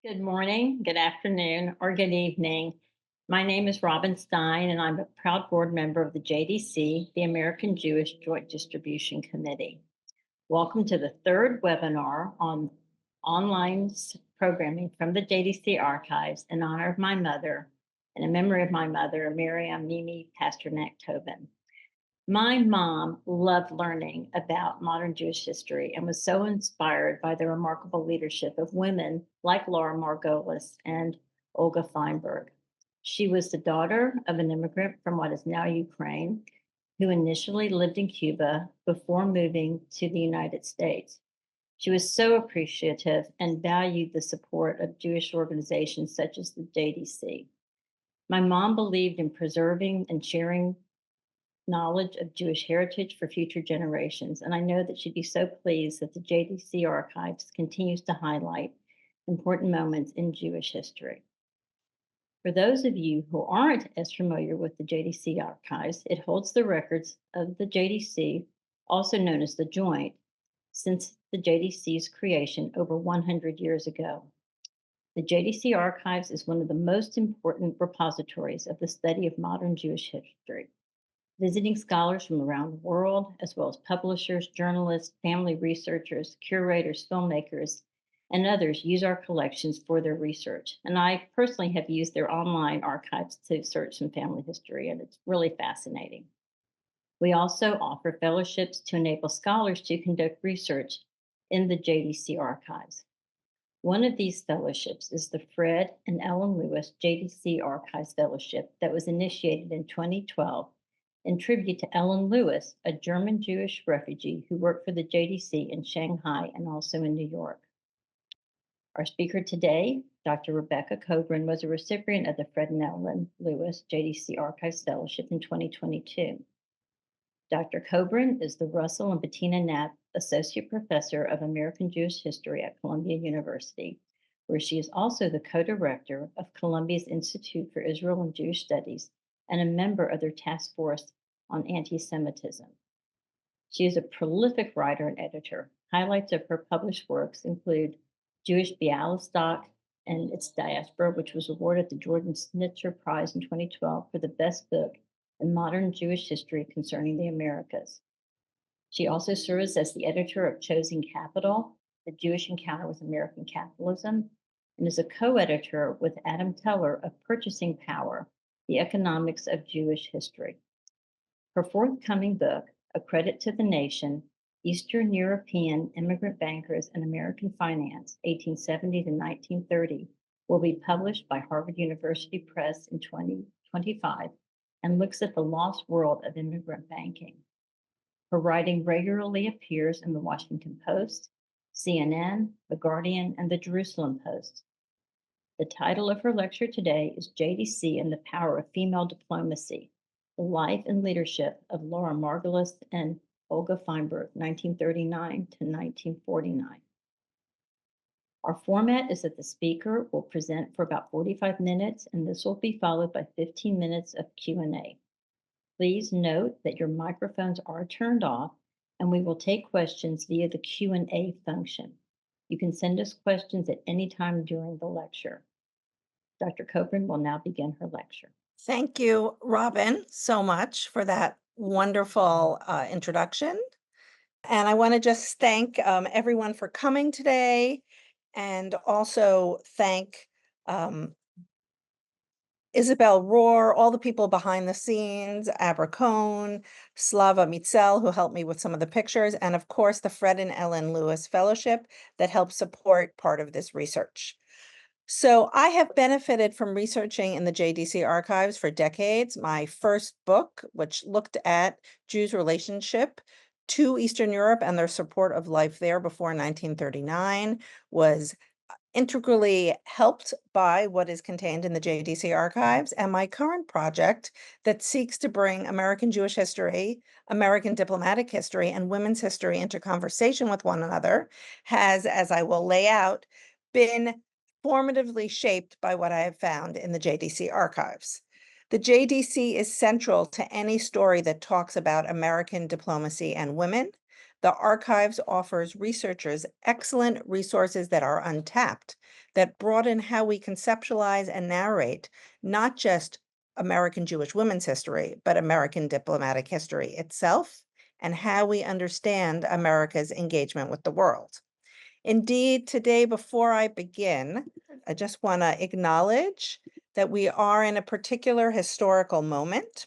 Good morning, good afternoon, or good evening. My name is Robin Stein, and I'm a proud board member of the JDC, the American Jewish Joint Distribution Committee. Welcome to the third webinar on online programming from the JDC archives in honor of my mother and in memory of my mother, Miriam Mimi Pasternak Tobin. My mom loved learning about modern Jewish history and was so inspired by the remarkable leadership of women like Laura Margolis and Olga Feinberg. She was the daughter of an immigrant from what is now Ukraine, who initially lived in Cuba before moving to the United States. She was so appreciative and valued the support of Jewish organizations such as the JDC. My mom believed in preserving and sharing knowledge of Jewish heritage for future generations, and I know that she'd be so pleased that the JDC archives continues to highlight important moments in Jewish history. For those of you who aren't as familiar with the JDC archives, it holds the records of the JDC, also known as the Joint, since the JDC's creation over 100 years ago. The JDC archives is one of the most important repositories of the study of modern Jewish history. Visiting scholars from around the world, as well as publishers, journalists, family researchers, curators, filmmakers, and others use our collections for their research. And I personally have used their online archives to search some family history, and it's really fascinating. We also offer fellowships to enable scholars to conduct research in the JDC archives. One of these fellowships is the Fred and Ellen Lewis JDC Archives Fellowship that was initiated in 2012 in tribute to Ellen Lewis, a German Jewish refugee who worked for the JDC in Shanghai and also in New York. Our speaker today, Dr. Rebecca Kobrin, was a recipient of the Fred and Ellen Lewis JDC Archives Fellowship in 2022. Dr. Kobrin is the Russell and Bettina Knapp Associate Professor of American Jewish History at Columbia University, where she is also the co-director of Columbia's Institute for Israel and Jewish Studies and a member of their task force on anti-Semitism. She is a prolific writer and editor. Highlights of her published works include Jewish Bialystok and its Diaspora, which was awarded the Jordan Snitzer Prize in 2012 for the best book in modern Jewish history concerning the Americas. She also serves as the editor of Choosing Capital, The Jewish Encounter with American Capitalism, and is a co-editor with Adam Teller of Purchasing Power, The Economics of Jewish History. Her forthcoming book, A Credit to the Nation, Eastern European Immigrant Bankers and American Finance, 1870 to 1930, will be published by Harvard University Press in 2025 and looks at the lost world of immigrant banking. Her writing regularly appears in the Washington Post, CNN, The Guardian, and the Jerusalem Post. The title of her lecture today is JDC and the Power of Female Diplomacy, the Life and Leadership of Laura Margolis and Olga Feinberg, 1939 to 1949. Our format is that the speaker will present for about 45 minutes, and this will be followed by 15 minutes of Q&A. Please note that your microphones are turned off, and we will take questions via the Q&A function. You can send us questions at any time during the lecture. Dr. Kobrin will now begin her lecture. Thank you, Robin, so much for that wonderful introduction. And I want to just thank everyone for coming today, and also thank Isabel Rohr, all the people behind the scenes, Abra Cohn, Slava Mitzel, who helped me with some of the pictures, and of course, the Fred and Ellen Lewis Fellowship that helped support part of this research. So I have benefited from researching in the JDC archives for decades. My first book, which looked at Jews' relationship to Eastern Europe and their support of life there before 1939, was integrally helped by what is contained in the JDC archives. And my current project that seeks to bring American Jewish history, American diplomatic history, and women's history into conversation with one another has, as I will lay out, been formatively shaped by what I have found in the JDC archives. The JDC is central to any story that talks about American diplomacy and women, The archives offers researchers excellent resources that are untapped, that broaden how we conceptualize and narrate not just American Jewish women's history, but American diplomatic history itself, and how we understand America's engagement with the world. Indeed, today, before I begin, I just want to acknowledge that we are in a particular historical moment.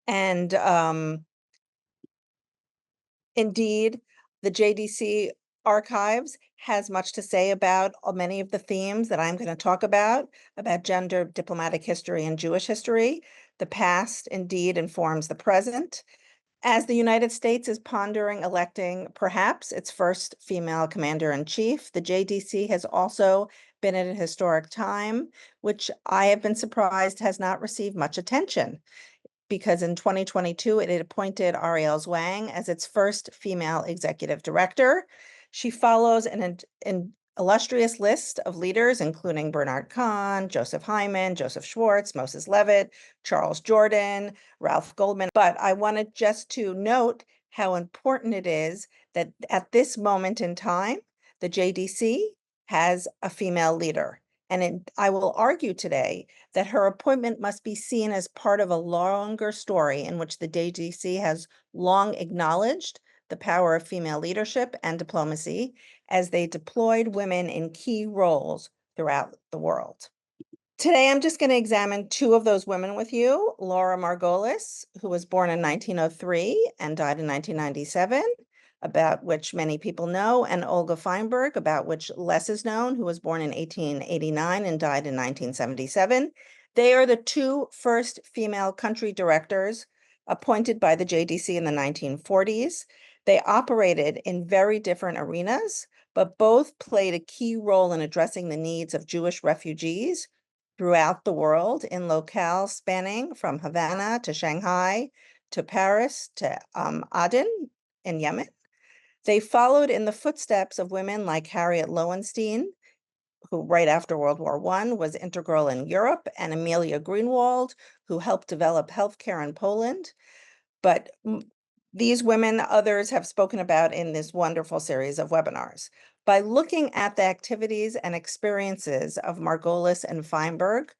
And indeed, the JDC archives has much to say about many of the themes that I'm going to talk about gender, diplomatic history, and Jewish history. The past indeed informs the present. As the United States is pondering electing perhaps its first female commander-in-chief, the JDC has also been at a historic time, which I have been surprised has not received much attention, because in 2022, it had appointed Ariel Zwang as its first female executive director. She follows an illustrious list of leaders, including Bernard Kahn, Joseph Hyman, Joseph Schwartz, Moses Levitt, Charles Jordan, Ralph Goldman. But I wanted just to note how important it is that at this moment in time, the JDC has a female leader. And I will argue today that her appointment must be seen as part of a longer story in which the JDC has long acknowledged the power of female leadership and diplomacy as they deployed women in key roles throughout the world. Today, I'm just going to examine two of those women with you. Laura Margolis, who was born in 1903 and died in 1997, about which many people know, and Olga Feinberg, about which less is known, who was born in 1889 and died in 1977. They are the two first female country directors appointed by the JDC in the 1940s. They operated in very different arenas, but both played a key role in addressing the needs of Jewish refugees throughout the world in locales spanning from Havana to Shanghai to Paris to Aden in Yemen. They followed in the footsteps of women like Harriet Lowenstein, who right after World War I was integral in Europe, and Amelia Greenwald, who helped develop healthcare in Poland. But these women, others have spoken about in this wonderful series of webinars. By looking at the activities and experiences of Margolis and Feinberg,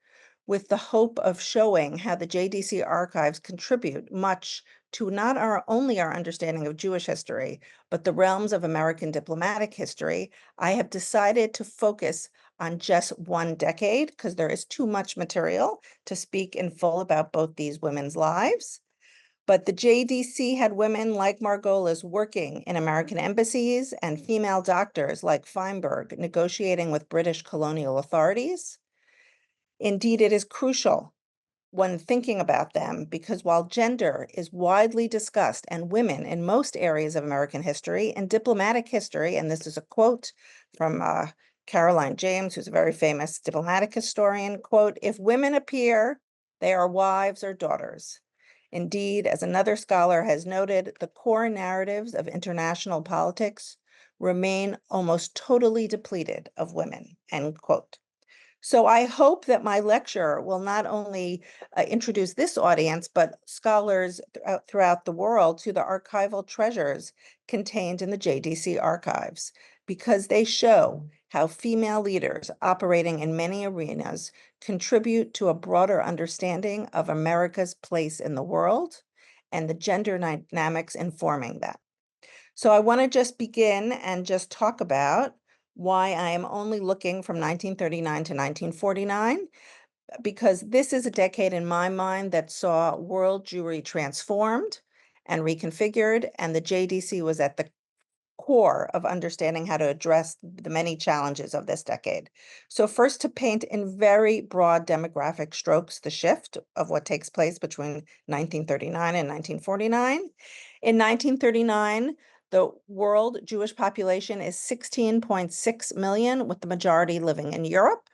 with the hope of showing how the JDC archives contribute much to not only our understanding of Jewish history, but the realms of American diplomatic history, I have decided to focus on just one decade because there is too much material to speak in full about both these women's lives. But the JDC had women like Margolis working in American embassies and female doctors like Feinberg negotiating with British colonial authorities. Indeed, it is crucial when thinking about them because while gender is widely discussed and women in most areas of American history and diplomatic history, and this is a quote from Caroline James, who's a very famous diplomatic historian, quote, "If women appear, they are wives or daughters. Indeed, as another scholar has noted, the core narratives of international politics remain almost totally depleted of women," end quote. So I hope that my lecture will not only introduce this audience, but scholars throughout the world to the archival treasures contained in the JDC archives, because they show how female leaders operating in many arenas contribute to a broader understanding of America's place in the world and the gender dynamics informing that. So I want to just begin and just talk about why I am only looking from 1939 to 1949, because this is a decade in my mind that saw world Jewry transformed and reconfigured, and the JDC was at the core of understanding how to address the many challenges of this decade. So first, to paint in very broad demographic strokes the shift of what takes place between 1939 and 1949. In 1939, the world Jewish population is 16.6 million, with the majority living in Europe.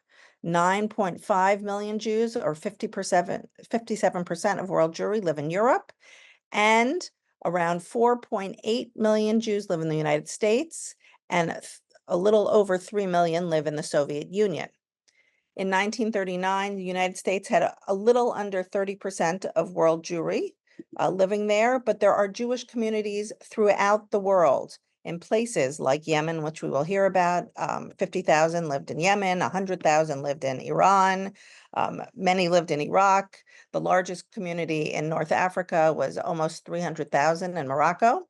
9.5 million Jews, or 57% of world Jewry, live in Europe. And around 4.8 million Jews live in the United States, and a little over 3 million live in the Soviet Union. In 1939, the United States had a little under 30% of world Jewry, living there, but there are Jewish communities throughout the world in places like Yemen, which we will hear about. 50,000 lived in Yemen, 100,000 lived in Iran, many lived in Iraq. The largest community in North Africa was almost 300,000 in Morocco.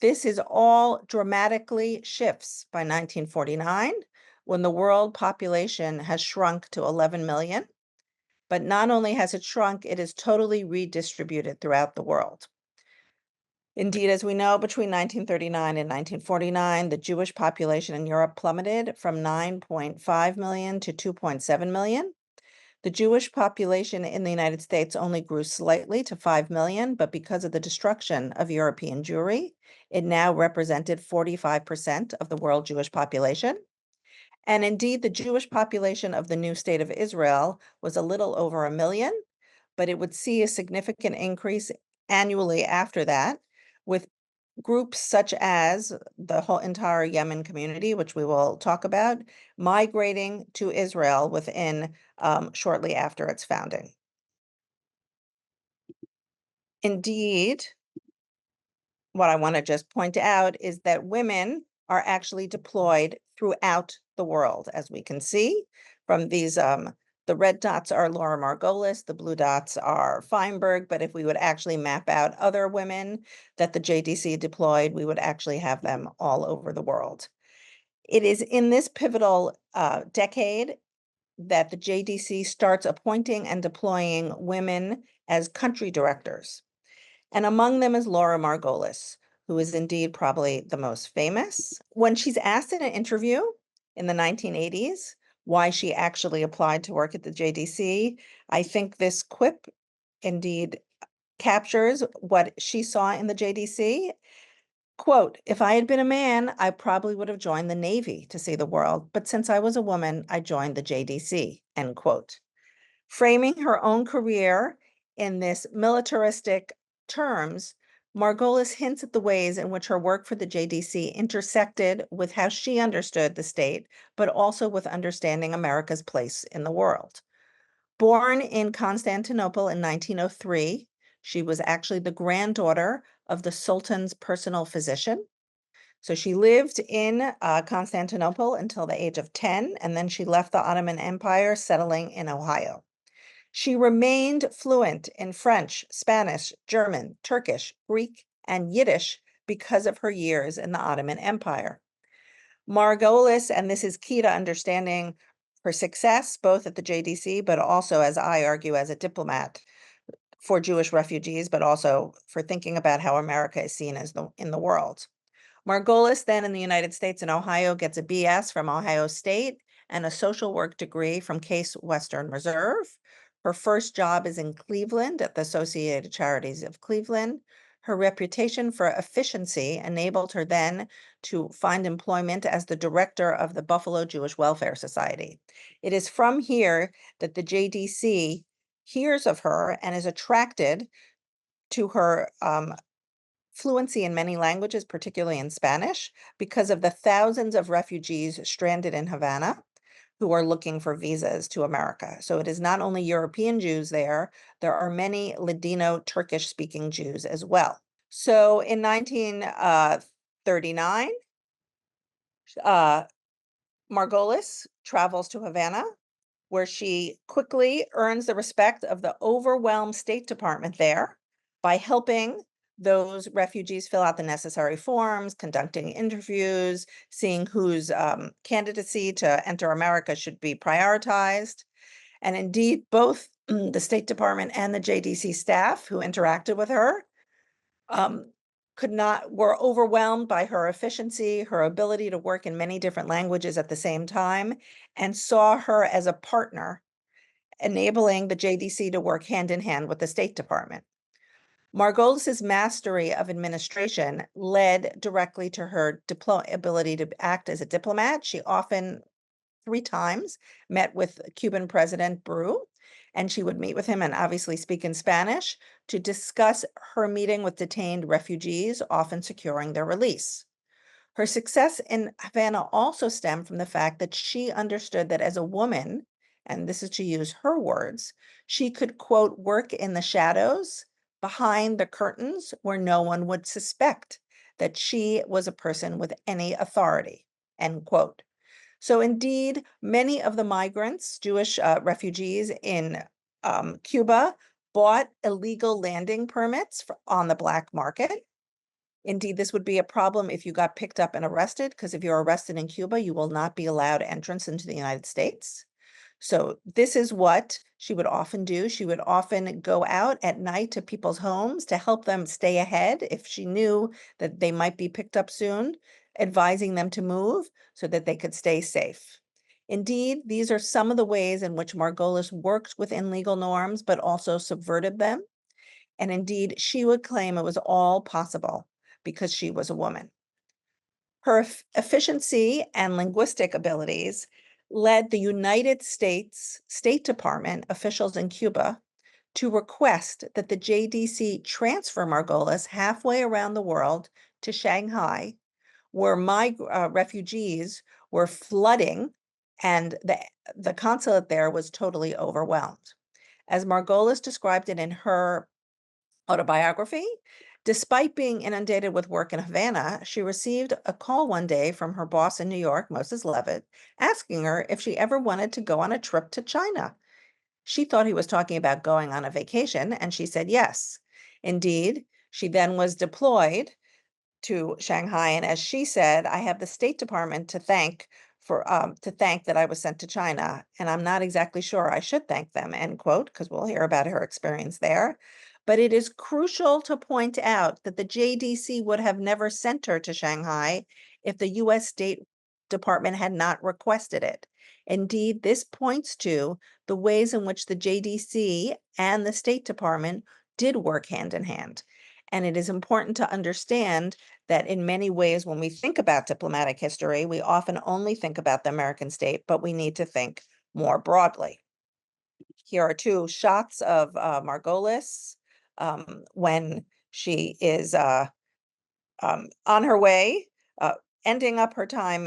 This is all dramatically shifts by 1949, when the world population has shrunk to 11 million. But not only has it shrunk, it is totally redistributed throughout the world. Indeed, as we know, between 1939 and 1949, the Jewish population in Europe plummeted from 9.5 million to 2.7 million. The Jewish population in the United States only grew slightly to 5 million, but because of the destruction of European Jewry, it now represented 45% of the world Jewish population. And indeed, the Jewish population of the new state of Israel was a little over 1 million, but it would see a significant increase annually after that, with groups such as the whole entire Yemen community, which we will talk about, migrating to Israel within shortly after its founding. Indeed, what I want to just point out is that women are actually deployed throughout the world, as we can see from these. The red dots are Laura Margolis, the blue dots are Feinberg, but if we would actually map out other women that the JDC deployed, we would actually have them all over the world. It is in this pivotal decade that the JDC starts appointing and deploying women as country directors. And among them is Laura Margolis, who is indeed probably the most famous. When she's asked in an interview in the 1980s why she actually applied to work at the JDC, I think this quip indeed captures what she saw in the JDC. Quote, "If I had been a man, I probably would have joined the Navy to see the world, but since I was a woman, I joined the JDC," end quote. Framing her own career in this militaristic terms, Margolis hints at the ways in which her work for the JDC intersected with how she understood the state, but also with understanding America's place in the world. Born in Constantinople in 1903, she was actually the granddaughter of the Sultan's personal physician. So she lived in Constantinople until the age of 10, and then she left the Ottoman Empire, settling in Ohio. She remained fluent in French, Spanish, German, Turkish, Greek, and Yiddish because of her years in the Ottoman Empire. Margolis, and this is key to understanding her success, both at the JDC, but also, as I argue, as a diplomat for Jewish refugees, but also for thinking about how America is seen as in the world. Margolis then in the United States in Ohio gets a BS from Ohio State and a social work degree from Case Western Reserve. Her first job is in Cleveland at the Associated Charities of Cleveland. Her reputation for efficiency enabled her then to find employment as the director of the Buffalo Jewish Welfare Society. It is from here that the JDC hears of her and is attracted to her fluency in many languages, particularly in Spanish, because of the thousands of refugees stranded in Havana who are looking for visas to America. So it is not only European Jews there are many Ladino Turkish-speaking Jews as well. So in 1939, Margolis travels to Havana, where she quickly earns the respect of the overwhelmed State Department there by helping those refugees fill out the necessary forms, conducting interviews, seeing whose candidacy to enter America should be prioritized. And indeed, both the State Department and the JDC staff who interacted with her were overwhelmed by her efficiency, her ability to work in many different languages at the same time, and saw her as a partner, enabling the JDC to work hand in hand with the State Department. Margolis's mastery of administration led directly to her ability to act as a diplomat. She often, 3 times, met with Cuban President Bru, and she would meet with him and obviously speak in Spanish to discuss her meeting with detained refugees, often securing their release. Her success in Havana also stemmed from the fact that she understood that as a woman, and this is to use her words, she could, quote, work in the shadows, behind the curtains where no one would suspect that she was a person with any authority, end quote. So indeed, many of the migrants, Jewish refugees in Cuba, bought illegal landing permits on the black market. Indeed, this would be a problem if you got picked up and arrested, because if you're arrested in Cuba, you will not be allowed entrance into the United States. So this is what she would often do. She would often go out at night to people's homes to help them stay ahead if she knew that they might be picked up soon, advising them to move so that they could stay safe. Indeed, these are some of the ways in which Margolis worked within legal norms, but also subverted them. And indeed, she would claim it was all possible because she was a woman. Her efficiency and linguistic abilities led the United States State Department officials in Cuba to request that the JDC transfer Margolis halfway around the world to Shanghai, where refugees were flooding and the consulate there was totally overwhelmed. As Margolis described it in her autobiography, despite being inundated with work in Havana, she received a call one day from her boss in New York, Moses Levitt, asking her if she ever wanted to go on a trip to China. She thought he was talking about going on a vacation, and she said yes. Indeed, she then was deployed to Shanghai, and as she said, I have the State Department to thank that I was sent to China, and I'm not exactly sure I should thank them, end quote, because we'll hear about her experience there. But it is crucial to point out that the JDC would have never sent her to Shanghai if the US State Department had not requested it. Indeed, this points to the ways in which the JDC and the State Department did work hand in hand. And it is important to understand that in many ways, when we think about diplomatic history, we often only think about the American state, but we need to think more broadly. Here are two shots of Margolis when she is on her way, ending up her time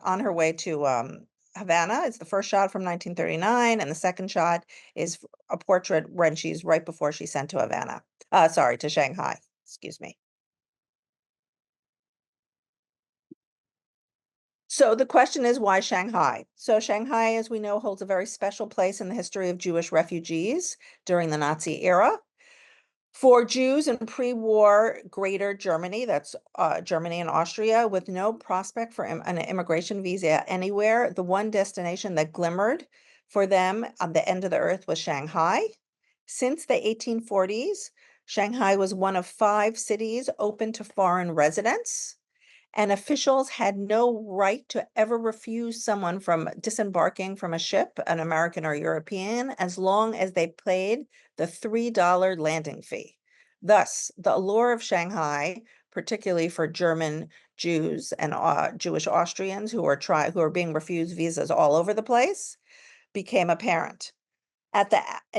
on her way to Havana. It's the first shot from 1939, and the second shot is a portrait when she's right before she's sent to Havana. To Shanghai, excuse me. So the question is, why Shanghai? So Shanghai, as we know, holds a very special place in the history of Jewish refugees during the Nazi era. For Jews in pre-war Greater Germany, that's Germany and Austria, with no prospect for an immigration visa anywhere, the one destination that glimmered for them on the end of the earth was Shanghai. Since the 1840s, Shanghai was one of 5 cities open to foreign residents, and officials had no right to ever refuse someone from disembarking from a ship, an American or European, as long as they paid the $3 landing fee. Thus, the allure of Shanghai, particularly for German Jews and Jewish Austrians who are being refused visas all over the place, became apparent. In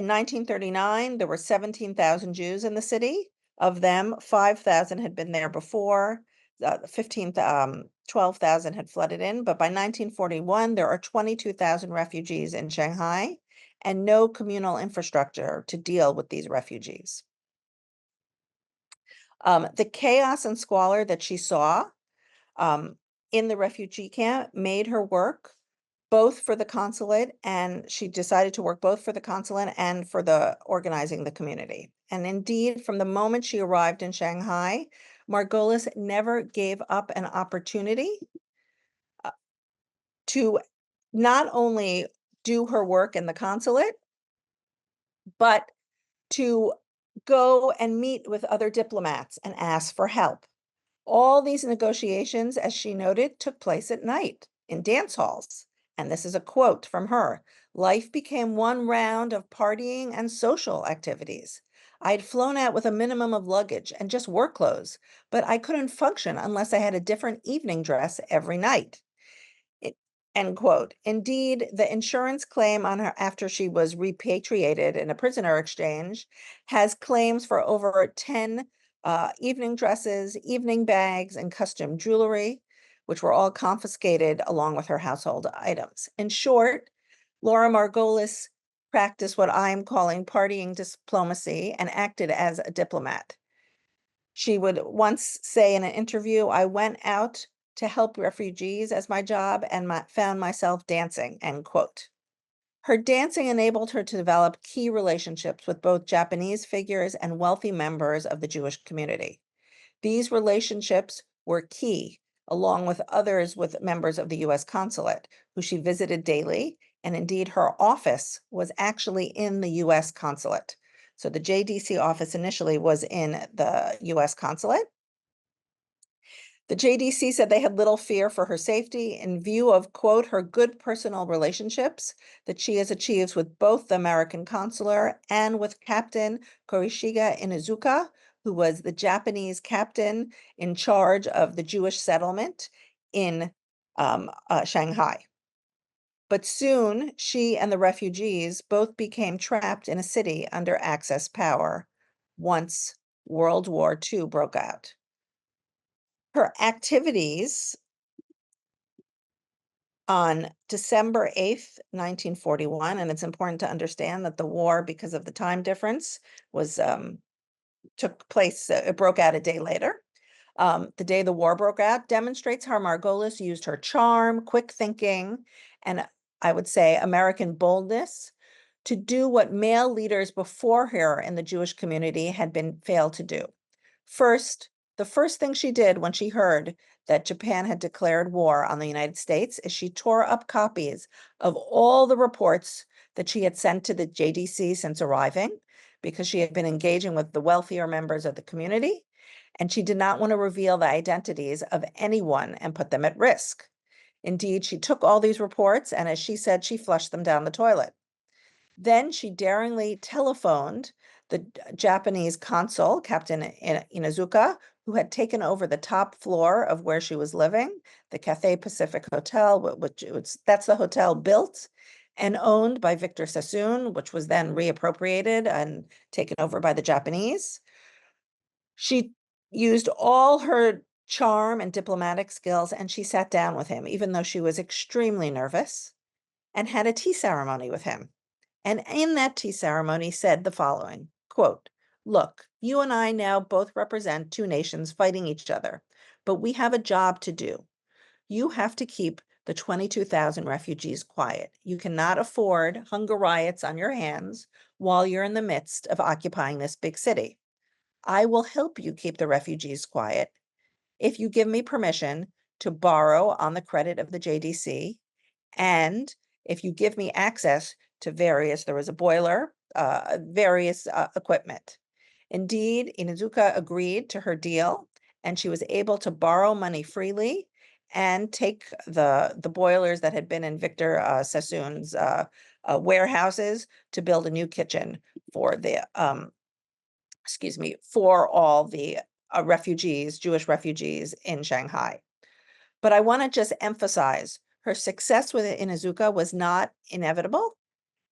1939, there were 17,000 Jews in the city. Of them, 5,000 had been there before. 12,000 had flooded in, but by 1941, there are 22,000 refugees in Shanghai and no communal infrastructure to deal with these refugees. The chaos and squalor that she saw in the refugee camp made her work both for the consulate, and she decided to work both for the consulate and for the organizing the community. And indeed, from the moment she arrived in Shanghai, Margolis never gave up an opportunity to not only do her work in the consulate, but to go and meet with other diplomats and ask for help. All these negotiations, as she noted, took place at night in dance halls. And this is a quote from her: "Life became one round of partying and social activities. I'd flown out with a minimum of luggage and just work clothes, but I couldn't function unless I had a different evening dress every night." End quote. Indeed, the insurance claim on her after she was repatriated in a prisoner exchange has claims for over 10 evening dresses, evening bags, and custom jewelry, which were all confiscated along with her household items. In short, Laura Margolis practiced what I'm calling partying diplomacy and acted as a diplomat. She would once say in an interview, I went out to help refugees as my job and found myself dancing, end quote. Her dancing enabled her to develop key relationships with both Japanese figures and wealthy members of the Jewish community. These relationships were key, along with others with members of the US consulate, who she visited daily, and indeed her office was actually in the US consulate. So the JDC office initially was in the US consulate. The JDC said they had little fear for her safety in view of, quote, her good personal relationships that she has achieved with both the American consular and with Captain Korishiga Inuzuka, who was the Japanese captain in charge of the Jewish settlement in Shanghai. But soon, she and the refugees both became trapped in a city under Axis power once World War II broke out. Her activities on December 8th, 1941, and it's important to understand that the war, because of the time difference, was took place, it broke out a day later. The day the war broke out demonstrates how Margolis used her charm, quick thinking, and I would say American boldness to do what male leaders before her in the Jewish community had been failed to do. First, the first thing she did when she heard that Japan had declared war on the United States is she tore up copies of all the reports that she had sent to the JDC since arriving, because she had been engaging with the wealthier members of the community, and she did not want to reveal the identities of anyone and put them at risk. Indeed, she took all these reports, and as she said, she flushed them down the toilet. Then she daringly telephoned the Japanese consul, Captain Inuzuka, who had taken over the top floor of where she was living, the Cathay Pacific Hotel, that's the hotel built and owned by Victor Sassoon, which was then reappropriated and taken over by the Japanese. She used all her charm and diplomatic skills, and she sat down with him, even though she was extremely nervous, and had a tea ceremony with him. And in that tea ceremony said the following, quote, look, you and I now both represent two nations fighting each other, but we have a job to do. You have to keep the 22,000 refugees quiet. You cannot afford hunger riots on your hands while you're in the midst of occupying this big city. I will help you keep the refugees quiet if you give me permission to borrow on the credit of the JDC, and if you give me access to there was a boiler, various equipment. Indeed, Inuzuka agreed to her deal, and she was able to borrow money freely and take the boilers that had been in Victor Sassoon's warehouses to build a new kitchen for the for all the refugees, Jewish refugees in Shanghai. But I want to just emphasize her success with Inuzuka was not inevitable,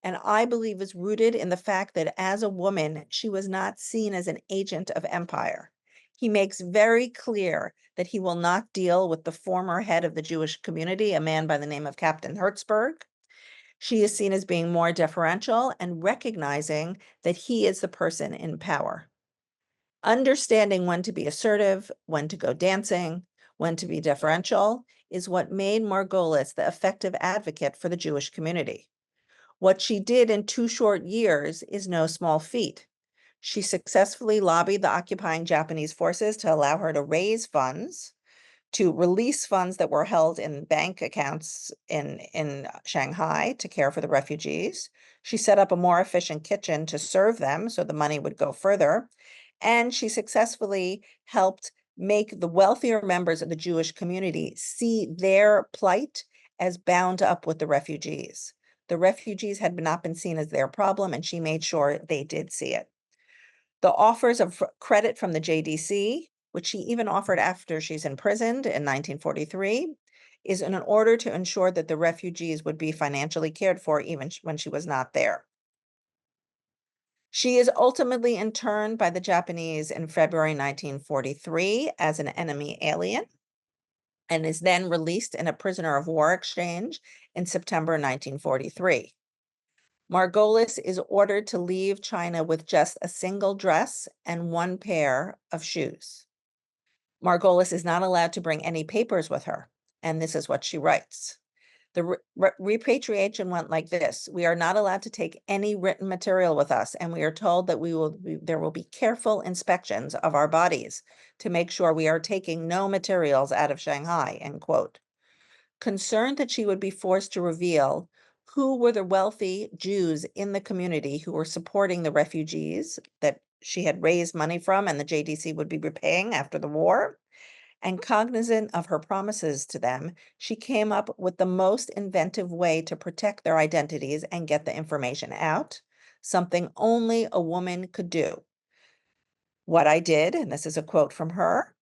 and I believe is rooted in the fact that as a woman, she was not seen as an agent of empire. He makes very clear that he will not deal with the former head of the Jewish community, a man by the name of Captain Hertzberg. She is seen as being more deferential and recognizing that he is the person in power. Understanding when to be assertive, when to go dancing, when to be deferential is what made Margolis the effective advocate for the Jewish community. What she did in 2 short years is no small feat. She successfully lobbied the occupying Japanese forces to allow her to raise funds, to release funds that were held in bank accounts in Shanghai to care for the refugees. She set up a more efficient kitchen to serve them so the money would go further. And she successfully helped make the wealthier members of the Jewish community see their plight as bound up with the refugees. The refugees had not been seen as their problem, and she made sure they did see it. The offers of credit from the JDC, which she even offered after she's imprisoned in 1943, is in order to ensure that the refugees would be financially cared for even when she was not there. She is ultimately interned by the Japanese in February 1943 as an enemy alien, and is then released in a prisoner of war exchange in September 1943. Margolis is ordered to leave China with just a single dress and one pair of shoes. Margolis is not allowed to bring any papers with her, and this is what she writes. The repatriation went like this. We are not allowed to take any written material with us, and we are told that there will be careful inspections of our bodies to make sure we are taking no materials out of Shanghai, end quote. Concerned that she would be forced to reveal who were the wealthy Jews in the community who were supporting the refugees that she had raised money from and the JDC would be repaying after the war, and cognizant of her promises to them, she came up with the most inventive way to protect their identities and get the information out, something only a woman could do. What I did, and this is a quote from her,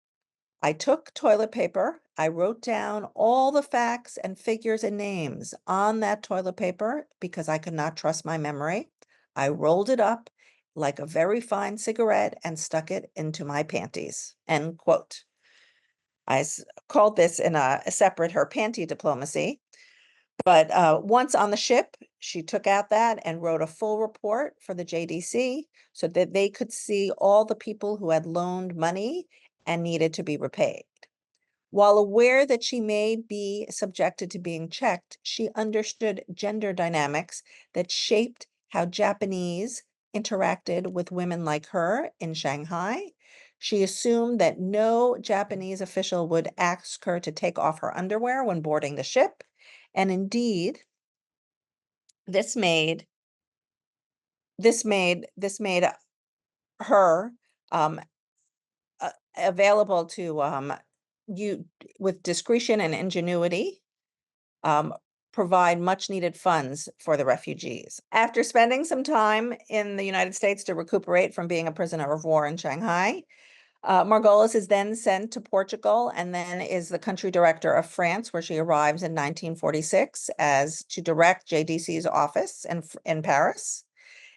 I took toilet paper, I wrote down all the facts and figures and names on that toilet paper because I could not trust my memory. I rolled it up like a very fine cigarette and stuck it into my panties, end quote. Called this in a separate her panty diplomacy. But once on the ship, she took out that and wrote a full report for the JDC so that they could see all the people who had loaned money and needed to be repaid. While aware that she may be subjected to being checked, she understood gender dynamics that shaped how Japanese interacted with women like her in Shanghai. She assumed that no Japanese official would ask her to take off her underwear when boarding the ship. And indeed, this made her um, available to you with discretion and ingenuity, provide much needed funds for the refugees. After spending some time in the United States to recuperate from being a prisoner of war in Shanghai, Margolis is then sent to Portugal and then is the country director of France, where she arrives in 1946 as to direct JDC's office in Paris.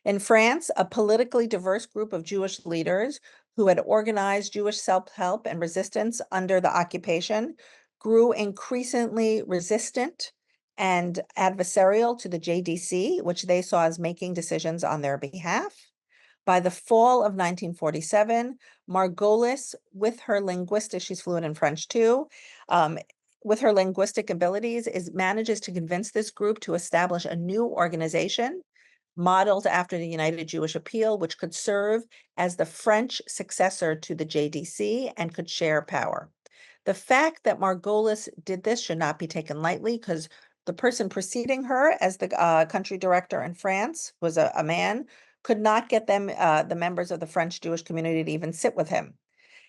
In France, a politically diverse group of Jewish leaders who had organized Jewish self-help and resistance under the occupation grew increasingly resistant and adversarial to the JDC, which they saw as making decisions on their behalf. By the fall of 1947, Margolis, with her linguistic, she's fluent in French too, with her linguistic abilities, manages to convince this group to establish a new organization modeled after the United Jewish Appeal, which could serve as the French successor to the JDC and could share power. The fact that Margolis did this should not be taken lightly because the person preceding her as the country director in France was a man, could not get them, the members of the French Jewish community to even sit with him.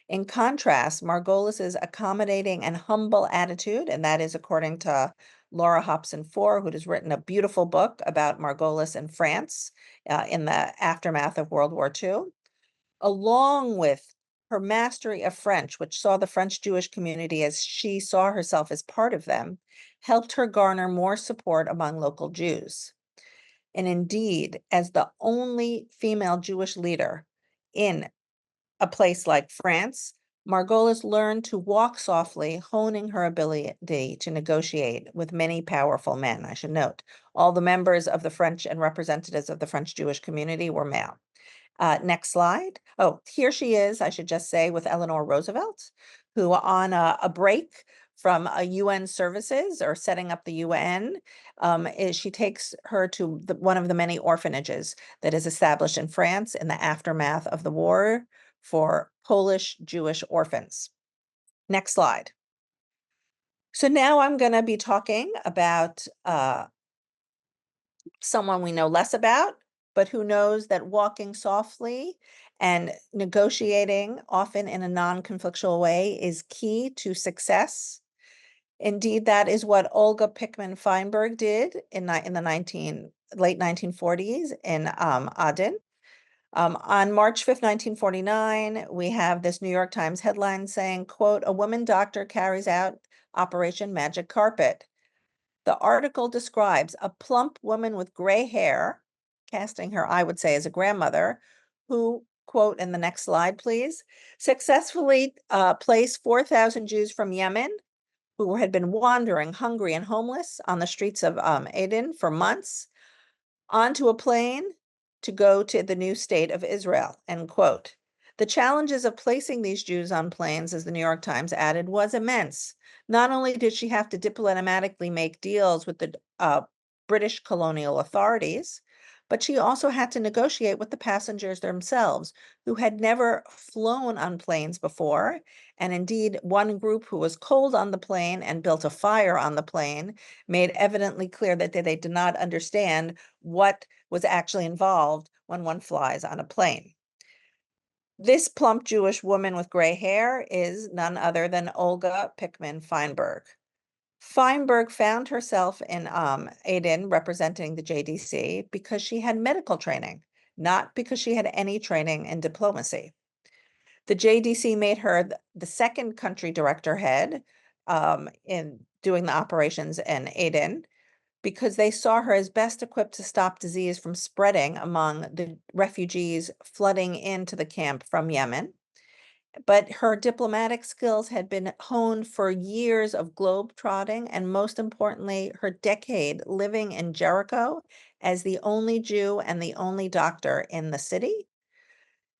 In contrast, Margolis's accommodating and humble attitude, and that is according to Laura Hobson-Four, who has written a beautiful book about Margolis in France in the aftermath of World War II, along with her mastery of French, which saw the French Jewish community as she saw herself as part of them, helped her garner more support among local Jews. And indeed, as the only female Jewish leader in a place like France, Margolis learned to walk softly, honing her ability to negotiate with many powerful men. I should note, all the members of the French and representatives of the French Jewish community were male. Next slide. Oh, here she is, I should just say, with Eleanor Roosevelt, who on a break from UN services or setting up the UN, she takes her to one of the many orphanages that is established in France in the aftermath of the war for Polish Jewish orphans. Next slide. So now I'm going to be talking about someone we know less about, but who knows that walking softly and negotiating, often in a non-conflictual way, is key to success. Indeed, that is what Olga Pickman Feinberg did in the late 1940s in Aden. On March 5th, 1949, we have this New York Times headline saying, quote, "A woman doctor carries out Operation Magic Carpet." The article describes a plump woman with gray hair, casting her, I would say, as a grandmother, who, quote, in the next slide, please, successfully placed 4,000 Jews from Yemen who had been wandering hungry and homeless on the streets of Aden for months onto a plane to go to the new state of Israel, end quote. The challenges of placing these Jews on planes, as the New York Times added, was immense. Not only did she have to diplomatically make deals with the British colonial authorities, but she also had to negotiate with the passengers themselves, who had never flown on planes before. And indeed, one group who was cold on the plane and built a fire on the plane made evidently clear that they did not understand what was actually involved when one flies on a plane. This plump Jewish woman with gray hair is none other than Olga Pickman Feinberg. Feinberg found herself in Aden representing the JDC because she had medical training, not because she had any training in diplomacy. The JDC made her the second country director head in doing the operations in Aden, because they saw her as best equipped to stop disease from spreading among the refugees flooding into the camp from Yemen. But her diplomatic skills had been honed for years of globe-trotting, and most importantly, her decade living in Jericho as the only Jew and the only doctor in the city.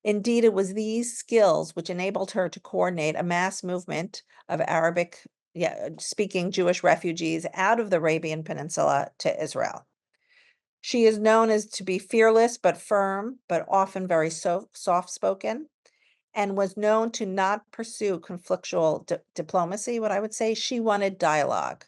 Indeed, it was these skills which enabled her to coordinate a mass movement of Arabic speaking Jewish refugees out of the Arabian Peninsula to Israel. She is known as to be fearless but firm, but often very soft-spoken, and was known to not pursue conflictual diplomacy. What I would say, she wanted dialogue.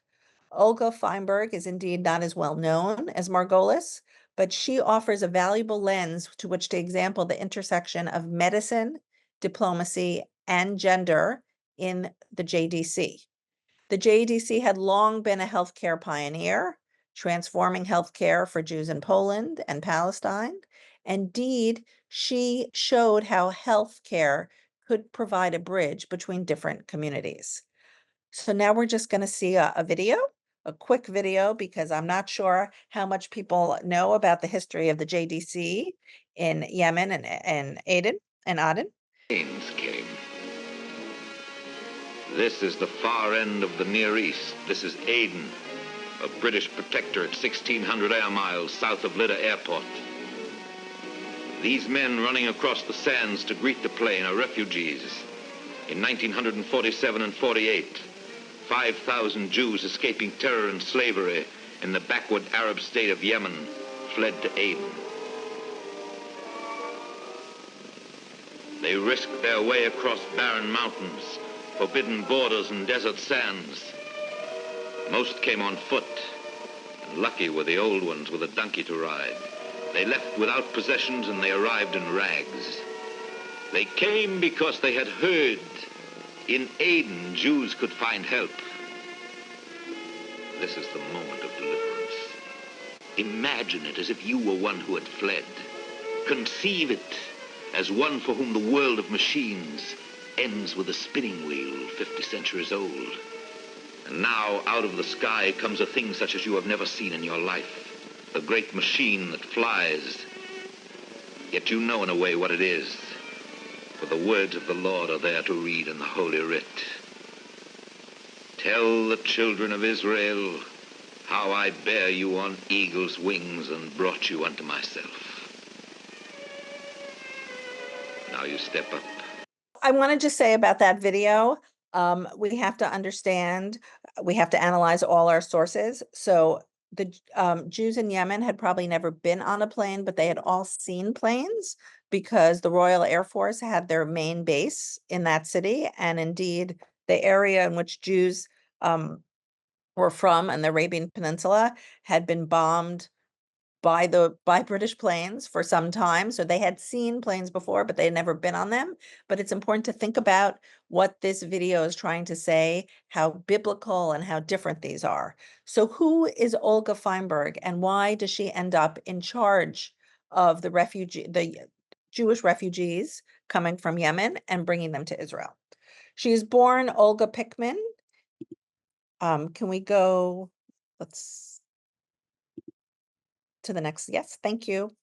Olga Feinberg is indeed not as well known as Margolis, but she offers a valuable lens to which to examine the intersection of medicine, diplomacy, and gender in the JDC. The JDC had long been a healthcare pioneer, transforming healthcare for Jews in Poland and Palestine. Indeed, she showed how healthcare could provide a bridge between different communities. So now we're just going to see a video, a quick video, because I'm not sure how much people know about the history of the JDC in Yemen and Aden. Planes came. This is the far end of the Near East. This is Aden, a British protectorate 1,600 air miles south of Lydda Airport. These men running across the sands to greet the plane are refugees. In 1947 and 48, 5,000 Jews escaping terror and slavery in the backward Arab state of Yemen fled to Aden. They risked their way across barren mountains, forbidden borders and desert sands. Most came on foot, and lucky were the old ones with a donkey to ride. They left without possessions and they arrived in rags. They came because they had heard in Aden Jews could find help. This is the moment of deliverance. Imagine it as if you were one who had fled. Conceive it as one for whom the world of machines ends with a spinning wheel 50 centuries old. And now out of the sky comes a thing such as you have never seen in your life. A great machine that flies. Yet you know in a way what it is. For the words of the Lord are there to read in the Holy Writ. Tell the children of Israel how I bare you on eagle's wings and brought you unto myself. Now you step up. I want to just say about that video, we have to understand, we have to analyze all our sources. So the Jews in Yemen had probably never been on a plane, but they had all seen planes because the Royal Air Force had their main base in that city. And indeed, the area in which Jews were from and the Arabian Peninsula had been bombed by British planes for some time. So they had seen planes before, but they had never been on them. But it's important to think about what this video is trying to say, how biblical and how different these are. So who is Olga Feinberg and why does she end up in charge of the Jewish refugees coming from Yemen and bringing them to Israel? She is born Olga Pickman. Can we go, let's to the next, yes, thank you.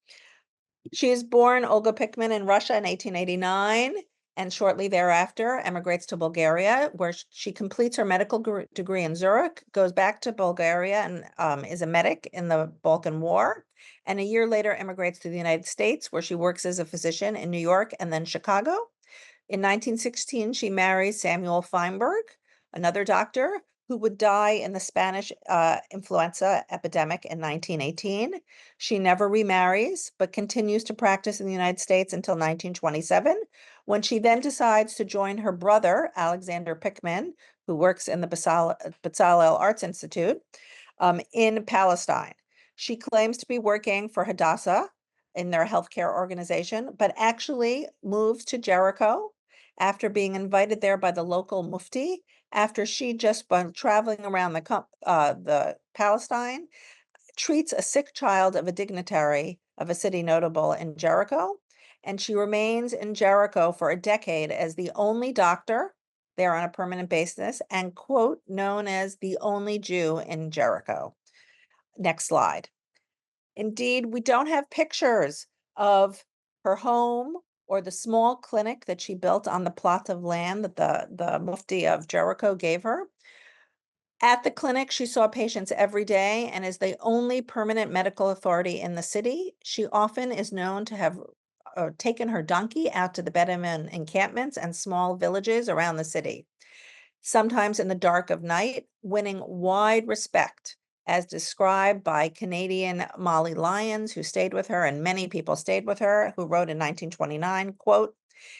She is born Olga Pickman in Russia in 1889. and shortly thereafter emigrates to Bulgaria, where she completes her medical degree in Zurich, goes back to Bulgaria and is a medic in the Balkan War, and a year later emigrates to the United States, where she works as a physician in New York and then Chicago. In 1916, she marries Samuel Feinberg, another doctor who would die in the Spanish influenza epidemic in 1918. She never remarries, but continues to practice in the United States until 1927, when she then decides to join her brother, Alexander Pickman, who works in the Bezalel Arts Institute, in Palestine. She claims to be working for Hadassah in their healthcare organization, but actually moves to Jericho after being invited there by the local mufti, after she just by traveling around the Palestine, treats a sick child of a dignitary of a city notable in Jericho. And she remains in Jericho for a decade as the only doctor there on a permanent basis and, quote, known as the only Jew in Jericho. Next slide. Indeed, we don't have pictures of her home or the small clinic that she built on the plot of land that the Mufti of Jericho gave her. At the clinic, she saw patients every day and is the only permanent medical authority in the city. She often is known to have taken her donkey out to the Bedouin encampments and small villages around the city, sometimes in the dark of night, winning wide respect, as described by Canadian Molly Lyons, who stayed with her, and many people stayed with her, who wrote in 1929, quote,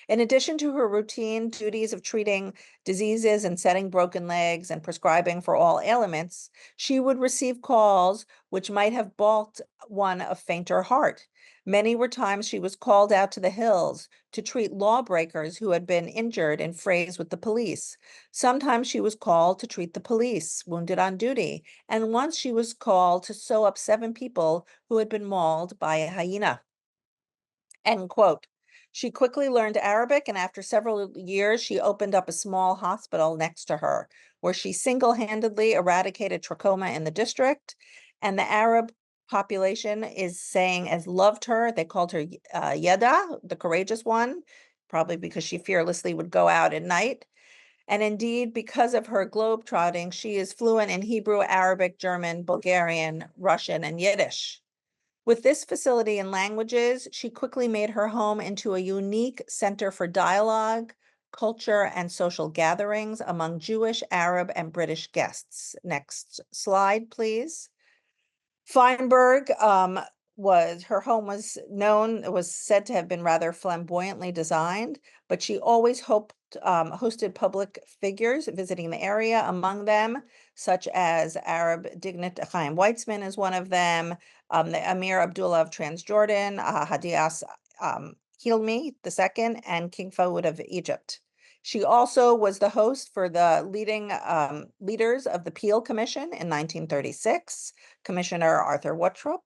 in addition to her routine duties of treating diseases and setting broken legs and prescribing for all ailments, she would receive calls which might have balked one of fainter heart. Many were times she was called out to the hills to treat lawbreakers who had been injured in frays with the police. Sometimes she was called to treat the police wounded on duty, and once she was called to sew up 7 people who had been mauled by a hyena. End quote. She quickly learned Arabic, and after several years, she opened up a small hospital next to her, where she single-handedly eradicated trachoma in the district. And the Arab population is saying as loved her. They called her Yeda, the courageous one, probably because she fearlessly would go out at night. And indeed, because of her globe-trotting, she is fluent in Hebrew, Arabic, German, Bulgarian, Russian, and Yiddish. With this facility in languages, she quickly made her home into a unique center for dialogue, culture, and social gatherings among Jewish, Arab, and British guests. Next slide, please. Feinberg her home was said to have been rather flamboyantly designed, but she always hosted public figures visiting the area, among them such as Arab dignitary Chaim Weitzman is one of them, the Emir Abdullah of Transjordan, Hadias Hilmi II, and King Fahd of Egypt. She also was the host for the leading leaders of the Peel Commission in 1936, Commissioner Arthur Wottrop.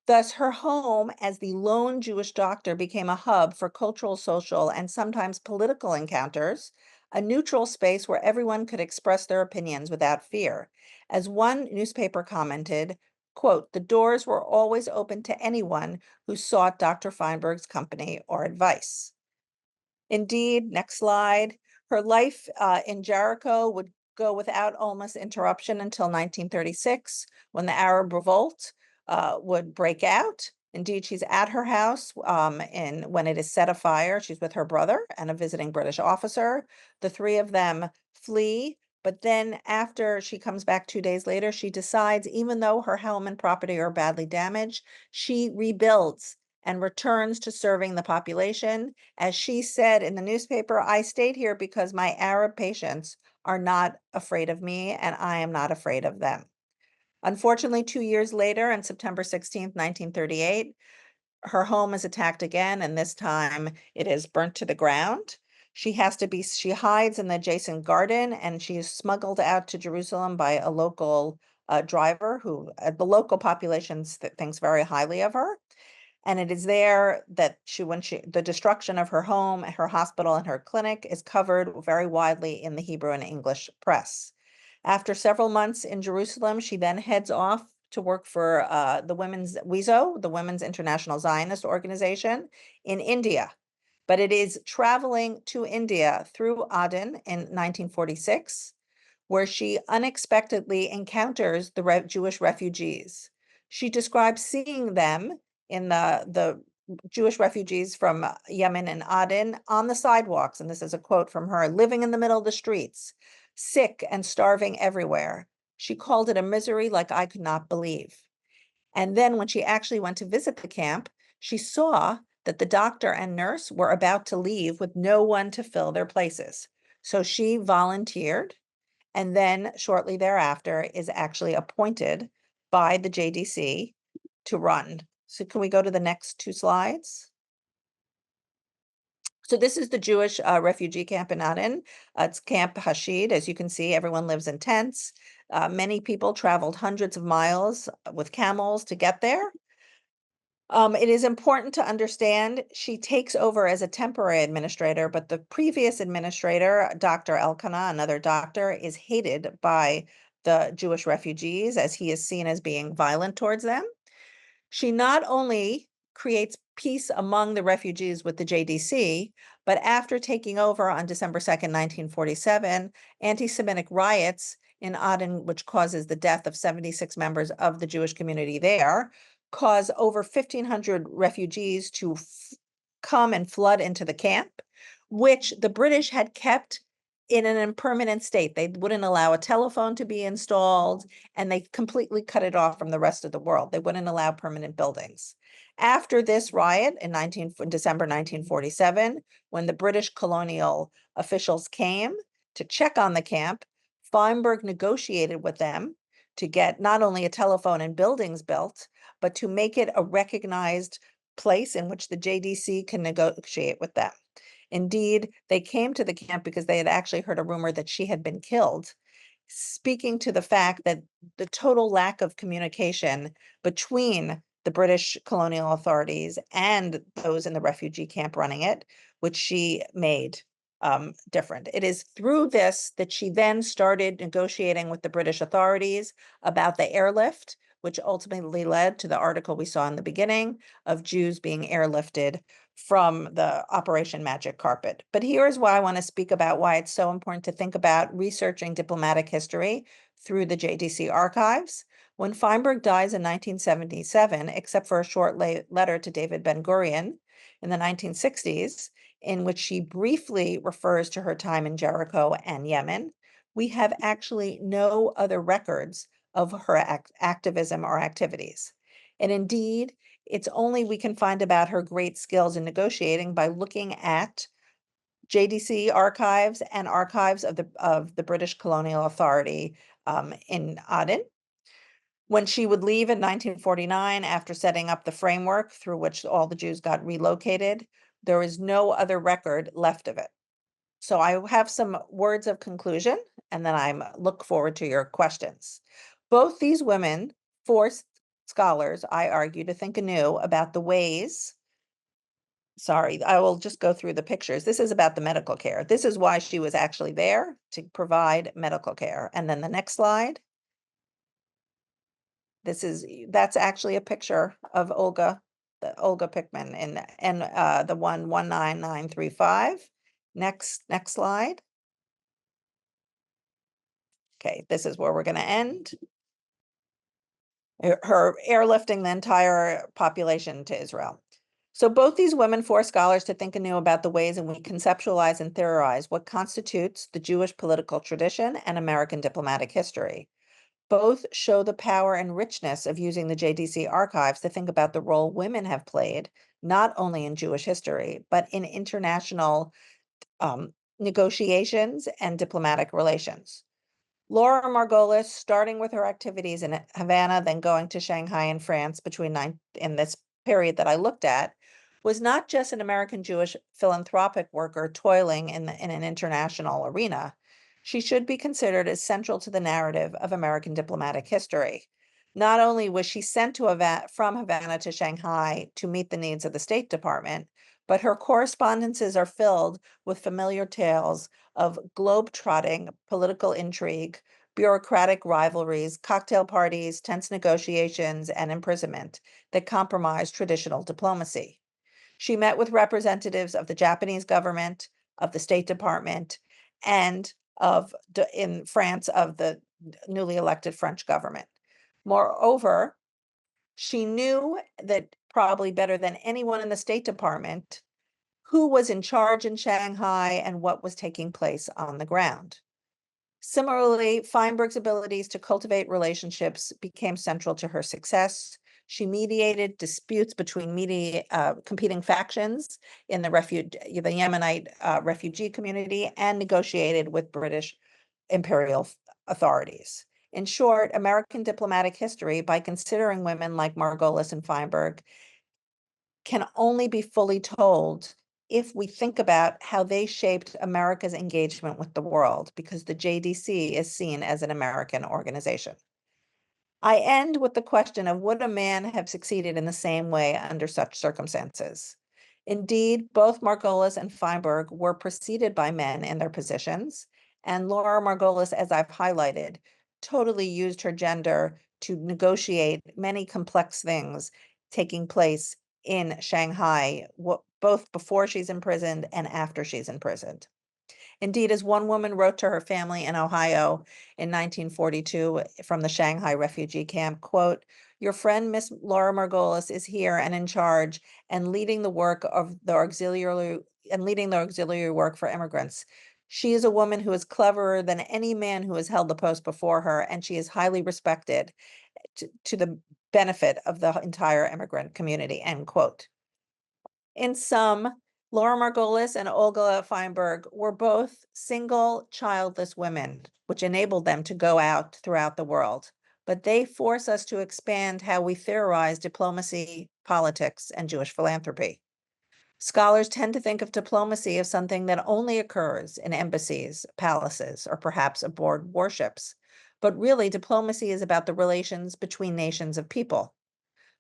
Thus, her home as the lone Jewish doctor became a hub for cultural, social, and sometimes political encounters, a neutral space where everyone could express their opinions without fear. As one newspaper commented, quote, the doors were always open to anyone who sought Dr. Feinberg's company or advice. Indeed, next slide, her life in Jericho would go without almost interruption until 1936, when the Arab Revolt would break out. Indeed, she's at her house when it is set afire. She's with her brother and a visiting British officer. The 3 of them flee, but then after she comes back 2 days later, she decides, even though her home and property are badly damaged, she rebuilds and returns to serving the population. As she said in the newspaper, I stayed here because my Arab patients are not afraid of me and I am not afraid of them. Unfortunately, 2 years later, on September 16th, 1938, her home is attacked again, and this time it is burnt to the ground. She hides in the adjacent garden, and she is smuggled out to Jerusalem by a local driver who the local population thinks very highly of her. And it is there that the destruction of her home, her hospital, and her clinic is covered very widely in the Hebrew and English press. After several months in Jerusalem, she then heads off to work for the Women's WIZO, the Women's International Zionist Organization in India. but it is traveling to India through Aden in 1946, where she unexpectedly encounters the Jewish refugees. She describes seeing them in the Jewish refugees from Yemen and Aden on the sidewalks, and this is a quote from her, living in the middle of the streets, sick and starving everywhere. She called it a misery like I could not believe. And then when she actually went to visit the camp, she saw that the doctor and nurse were about to leave with no one to fill their places. So she volunteered, and then shortly thereafter is actually appointed by the JDC to run. So can we go to the next two slides? So this is the Jewish refugee camp in Aden. It's Camp Hashid. As you can see, everyone lives in tents. Many people traveled hundreds of miles with camels to get there. It is important to understand she takes over as a temporary administrator, but the previous administrator, Dr. Elkanah, another doctor, is hated by the Jewish refugees as he is seen as being violent towards them. She not only creates peace among the refugees with the JDC, but after taking over on December 2nd, 1947, anti-Semitic riots in Aden, which causes the death of 76 members of the Jewish community there, cause over 1,500 refugees to come and flood into the camp, which the British had kept in an impermanent state. They wouldn't allow a telephone to be installed, and they completely cut it off from the rest of the world. They wouldn't allow permanent buildings. After this riot in December 1947, when the British colonial officials came to check on the camp, Feinberg negotiated with them to get not only a telephone and buildings built, but to make it a recognized place in which the JDC can negotiate with them. Indeed, they came to the camp because they had actually heard a rumor that she had been killed, speaking to the fact that the total lack of communication between the British colonial authorities and those in the refugee camp running it, which she made different. It is through this that she then started negotiating with the British authorities about the airlift, which ultimately led to the article we saw in the beginning of Jews being airlifted from the Operation Magic Carpet. But here's why I want to speak about why it's so important to think about researching diplomatic history through the JDC archives. When Feinberg dies in 1977, except for a short letter to David Ben-Gurion in the 1960s, in which she briefly refers to her time in Jericho and Yemen, we have actually no other records of her activism or activities. And indeed, it's only we can find about her great skills in negotiating by looking at JDC archives and archives of the British colonial authority in Aden. When she would leave in 1949 after setting up the framework through which all the Jews got relocated, there is no other record left of it. So I have some words of conclusion, and then I look forward to your questions. Both these women forced scholars, I argue, to think anew about the ways. Sorry, I will just go through the pictures. This is about the medical care. This is why she was actually there, to provide medical care. And then the next slide. That's actually a picture of Olga, the Olga Pickman and the 19935. Next slide. Okay, this is where we're going to end. Her airlifting the entire population to Israel. So both these women force scholars to think anew about the ways in which we conceptualize and theorize what constitutes the Jewish political tradition and American diplomatic history. Both show the power and richness of using the JDC archives to think about the role women have played, not only in Jewish history, but in international negotiations and diplomatic relations. Laura Margolis, starting with her activities in Havana, then going to Shanghai and France in this period that I looked at, was not just an American Jewish philanthropic worker toiling in an international arena. She should be considered as central to the narrative of American diplomatic history. Not only was she sent from Havana to Shanghai to meet the needs of the State Department, but her correspondences are filled with familiar tales of globe-trotting political intrigue, bureaucratic rivalries, cocktail parties, tense negotiations, and imprisonment that compromise traditional diplomacy. She met with representatives of the Japanese government, of the State Department, and in France of the newly elected French government. Moreover, she knew that probably better than anyone in the State Department who was in charge in Shanghai and what was taking place on the ground. Similarly, Feinberg's abilities to cultivate relationships became central to her success. She mediated disputes between competing factions in the Yemenite refugee community and negotiated with British imperial authorities. In short, American diplomatic history, by considering women like Margolis and Feinberg, can only be fully told if we think about how they shaped America's engagement with the world, because the JDC is seen as an American organization. I end with the question of, would a man have succeeded in the same way under such circumstances? Indeed, both Margolis and Feinberg were preceded by men in their positions, and Laura Margolis, as I've highlighted, totally used her gender to negotiate many complex things taking place in Shanghai, both before she's imprisoned and after she's imprisoned. Indeed, as one woman wrote to her family in Ohio in 1942 from the Shanghai refugee camp, quote, "Your friend, Miss Laura Margolis, is here and in charge and leading the work of the auxiliary work for immigrants. She is a woman who is cleverer than any man who has held the post before her, and she is highly respected to the benefit of the entire immigrant community," end quote. In sum, Laura Margolis and Olga Feinberg were both single, childless women, which enabled them to go out throughout the world. But they force us to expand how we theorize diplomacy, politics, and Jewish philanthropy. Scholars tend to think of diplomacy as something that only occurs in embassies, palaces, or perhaps aboard warships. But really, diplomacy is about the relations between nations of people.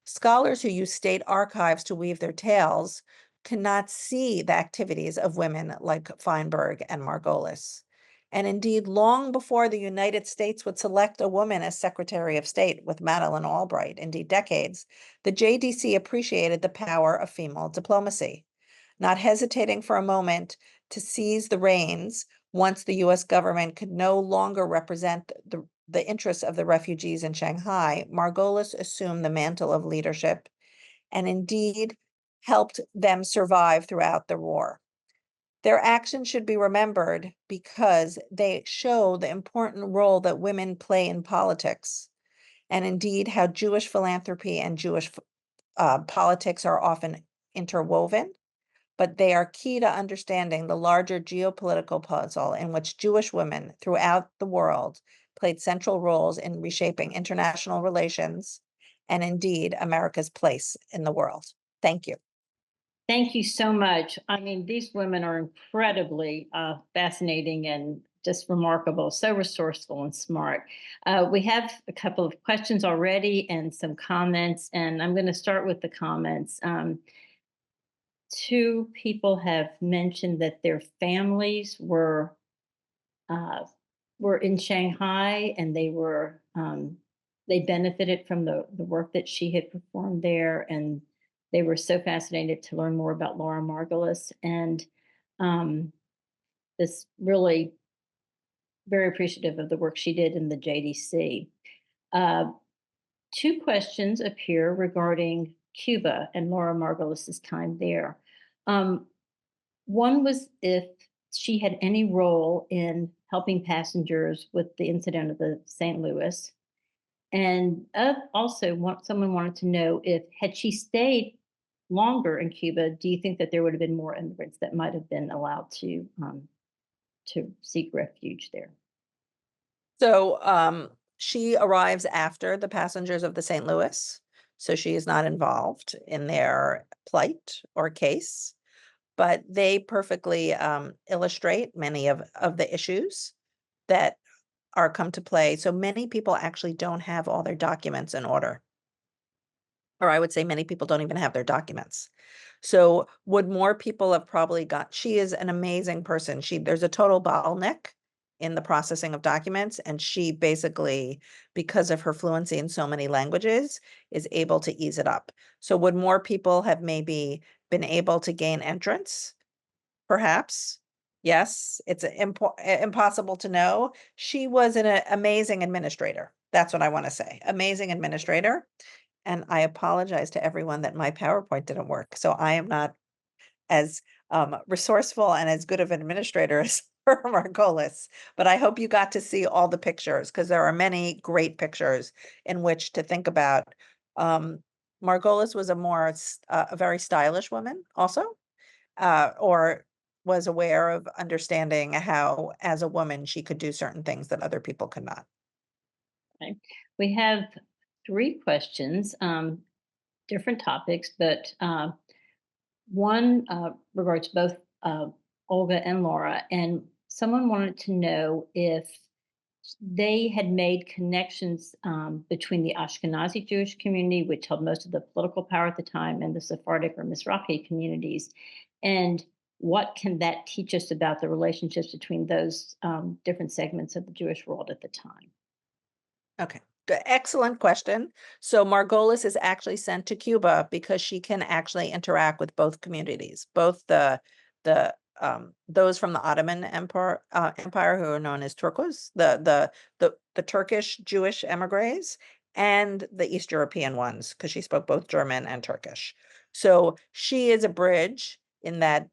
Scholars who use state archives to weave their tales cannot see the activities of women like Feinberg and Margolis. And indeed, long before the United States would select a woman as Secretary of State with Madeleine Albright, indeed decades, the JDC appreciated the power of female diplomacy, not hesitating for a moment to seize the reins once the US government could no longer represent the interests of the refugees in Shanghai. Margolis assumed the mantle of leadership and indeed helped them survive throughout the war. Their actions should be remembered because they show the important role that women play in politics, and indeed how Jewish philanthropy and Jewish politics are often interwoven, but they are key to understanding the larger geopolitical puzzle in which Jewish women throughout the world played central roles in reshaping international relations and indeed America's place in the world. Thank you. Thank you so much. I mean, these women are incredibly fascinating and just remarkable, so resourceful and smart. We have a couple of questions already and some comments, and I'm going to start with the comments. Two people have mentioned that their families were in Shanghai, and they benefited from the work that she had performed there, and they were so fascinated to learn more about Laura Margolis, and this really very appreciative of the work she did in the JDC. Two questions appear regarding Cuba and Laura Margolis's time there. One was if she had any role in helping passengers with the incident of the St. Louis. And also, someone wanted to know if, had she stayed longer in Cuba, do you think that there would have been more immigrants that might have been allowed to seek refuge there? So she arrives after the passengers of the St. Louis, so she is not involved in their plight or case, but they perfectly illustrate many of the issues that are come to play. So many people actually don't have all their documents in order. Or I would say many people don't even have their documents. So would more people have probably she is an amazing person. There's a total bottleneck in the processing of documents. And she basically, because of her fluency in so many languages, is able to ease it up. So would more people have maybe been able to gain entrance? Perhaps. Yes, it's impossible to know. She was an amazing administrator. That's what I want to say. Amazing administrator. And I apologize to everyone that my PowerPoint didn't work. So I am not as resourceful and as good of an administrator as Margolis, but I hope you got to see all the pictures because there are many great pictures in which to think about. Margolis was a very stylish woman also, or was aware of understanding how, as a woman, she could do certain things that other people could not. Okay. We have 3 questions, different topics, but one regards both Olga and Laura, and someone wanted to know if they had made connections between the Ashkenazi Jewish community, which held most of the political power at the time, and the Sephardic or Mizrahi communities, and what can that teach us about the relationships between those different segments of the Jewish world at the time? Okay, good. Excellent question. So Margolis is actually sent to Cuba because she can actually interact with both communities, both the those from the Ottoman Empire who are known as Turcos, the Turkish Jewish emigres, and the East European ones, because she spoke both German and Turkish. So she is a bridge in that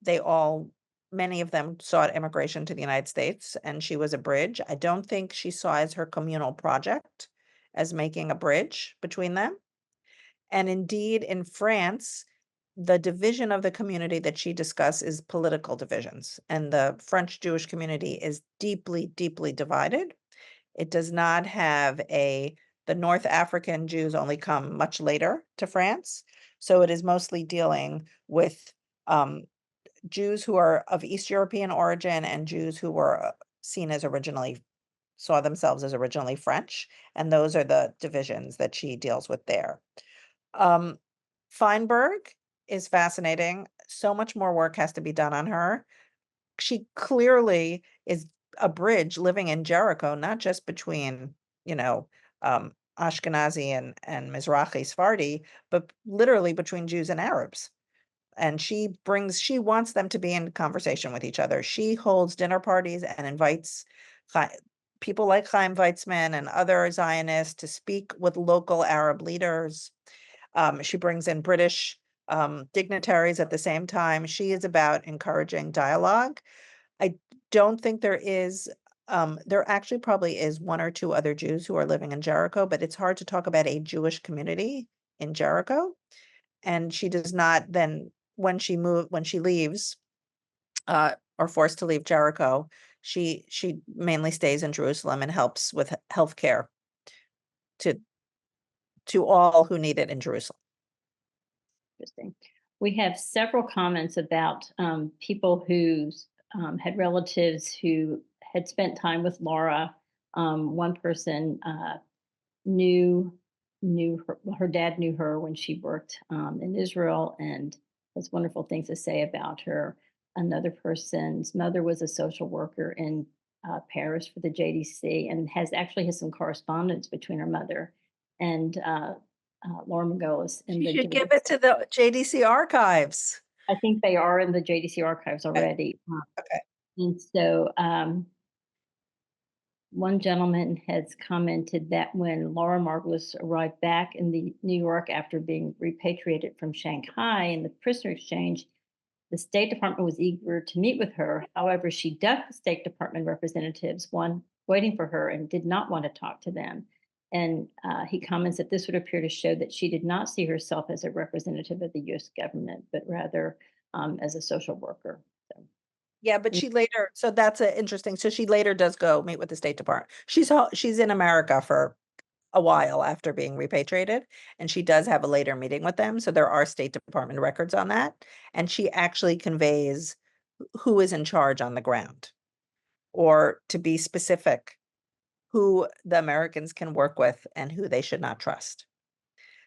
many of them sought immigration to the United States, and she was a bridge. I don't think she saw as her communal project as making a bridge between them. And indeed, in France, the division of the community that she discussed is political divisions, and the French Jewish community is deeply, deeply divided. It does not have the North African Jews only come much later to France. So it is mostly dealing with Jews who are of East European origin and Jews who were saw themselves as originally French. And those are the divisions that she deals with there. Feinberg is fascinating. So much more work has to be done on her. She clearly is a bridge living in Jericho, not just between, Ashkenazi and Mizrahi Sephardi, but literally between Jews and Arabs. And she wants them to be in conversation with each other. She holds dinner parties and invites people like Chaim Weizmann and other Zionists to speak with local Arab leaders. She brings in British dignitaries at the same time. She is about encouraging dialogue. I don't think there actually probably is 1 or 2 other Jews who are living in Jericho, but it's hard to talk about a Jewish community in Jericho. And she does not then, when she leaves, or forced to leave Jericho, she mainly stays in Jerusalem and helps with healthcare to all who need it in Jerusalem. Interesting. We have several comments about people who had relatives who had spent time with Laura. One person knew her dad knew her when she worked in Israel and has wonderful things to say about her. Another person's mother was a social worker in Paris for the JDC and has some correspondence between her mother and Laura Margolis in You the should give it to the JDC archives. I think they are in the JDC archives already. Okay. And so one gentleman has commented that when Laura Margolis arrived back in New York after being repatriated from Shanghai in the prisoner exchange, the State Department was eager to meet with her. However, she ducked the State Department representatives, one waiting for her, and did not want to talk to them. And he comments that this would appear to show that she did not see herself as a representative of the U.S. government, but rather as a social worker. So, Yeah, but so that's interesting. So she later does go meet with the State Department. She's in America for a while after being repatriated, and she does have a later meeting with them. So there are State Department records on that. And she actually conveys who is in charge on the ground, or to be specific, who the Americans can work with and who they should not trust.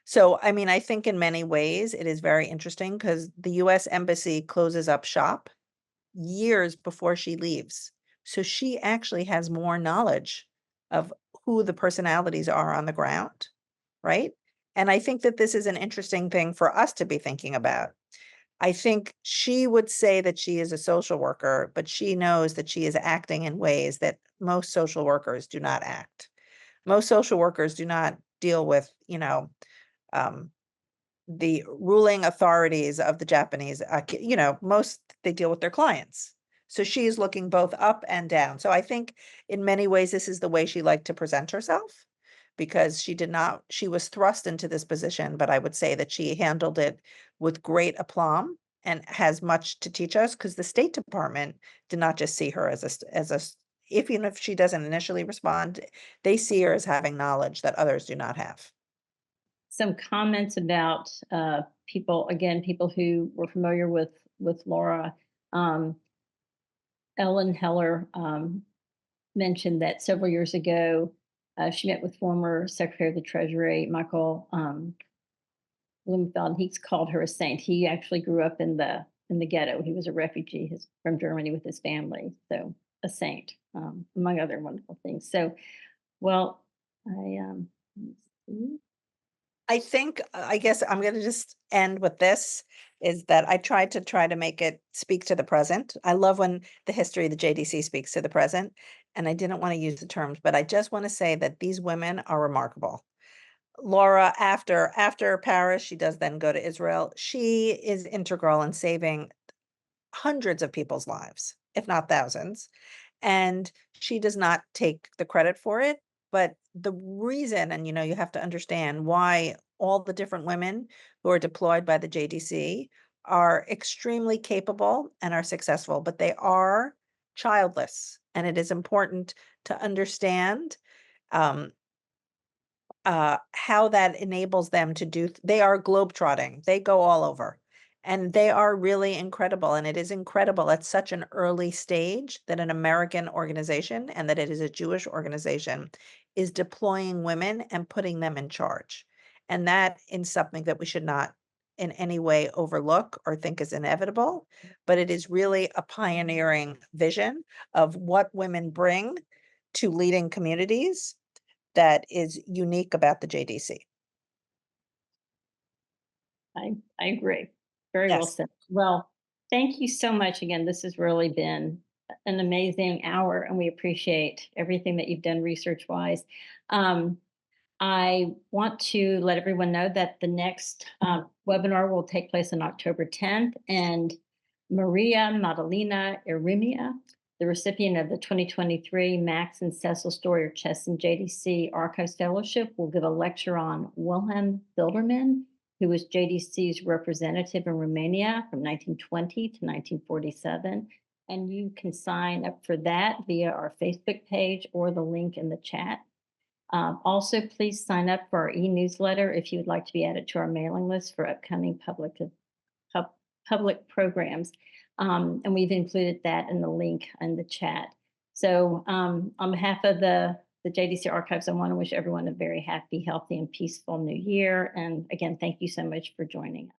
So, I mean, I think in many ways it is very interesting because the US Embassy closes up shop years before she leaves, So she actually has more knowledge of who the personalities are on the ground, right? And I think that this is an interesting thing for us to be thinking about. I think she would say that she is a social worker, but she knows that she is acting in ways that most social workers do not act. Most social workers do not deal with, um, the ruling authorities of the Japanese, most they deal with their clients. So she's looking both up and down. So I think in many ways, this is the way she liked to present herself because she was thrust into this position, but I would say that she handled it with great aplomb and has much to teach us because the State Department did not just see her even if she doesn't initially respond, they see her as having knowledge that others do not have. Some comments about people who were familiar with Laura. Um, Ellen Heller mentioned that several years ago, she met with former Secretary of the Treasury, Michael Blumenfeld, and he's called her a saint. He actually grew up in the ghetto. He was a refugee from Germany with his family, so a saint, among other wonderful things. So, well, let me see. I think, I guess I'm gonna just end with this, is that I tried to try to make it speak to the present. I love when the history of the JDC speaks to the present, and I didn't wanna use the terms, but I just wanna say that these women are remarkable. Laura, after Paris, she does then go to Israel. She is integral in saving hundreds of people's lives, if not thousands. And she does not take the credit for it. But the reason, and you have to understand why all the different women who are deployed by the JDC are extremely capable and are successful, but they are childless. And it is important to understand um, how that enables them to they are globetrotting. They go all over. And they are really incredible. And it is incredible at such an early stage that an American organization and that it is a Jewish organization is deploying women and putting them in charge. And that is something that we should not in any way overlook or think is inevitable, but it is really a pioneering vision of what women bring to leading communities that is unique about the JDC. I agree. Very well Yes. said. Well, thank you so much again. This has really been an amazing hour, and we appreciate everything that you've done research wise. Um, I want to let everyone know that the next webinar will take place on October 10th, and Maria Madalena Irimia, the recipient of the 2023 Max and Cecil Story Chess and JDC Archives Fellowship, will give a lecture on Wilhelm Bilderman, who was JDC's representative in Romania from 1920 to 1947. And you can sign up for that via our Facebook page or the link in the chat. Also, please sign up for our e-newsletter if you would like to be added to our mailing list for upcoming public programs. And we've included that in the link in the chat. So on behalf of the JDC Archives, I want to wish everyone a very happy, healthy, and peaceful new year. And again, thank you so much for joining us.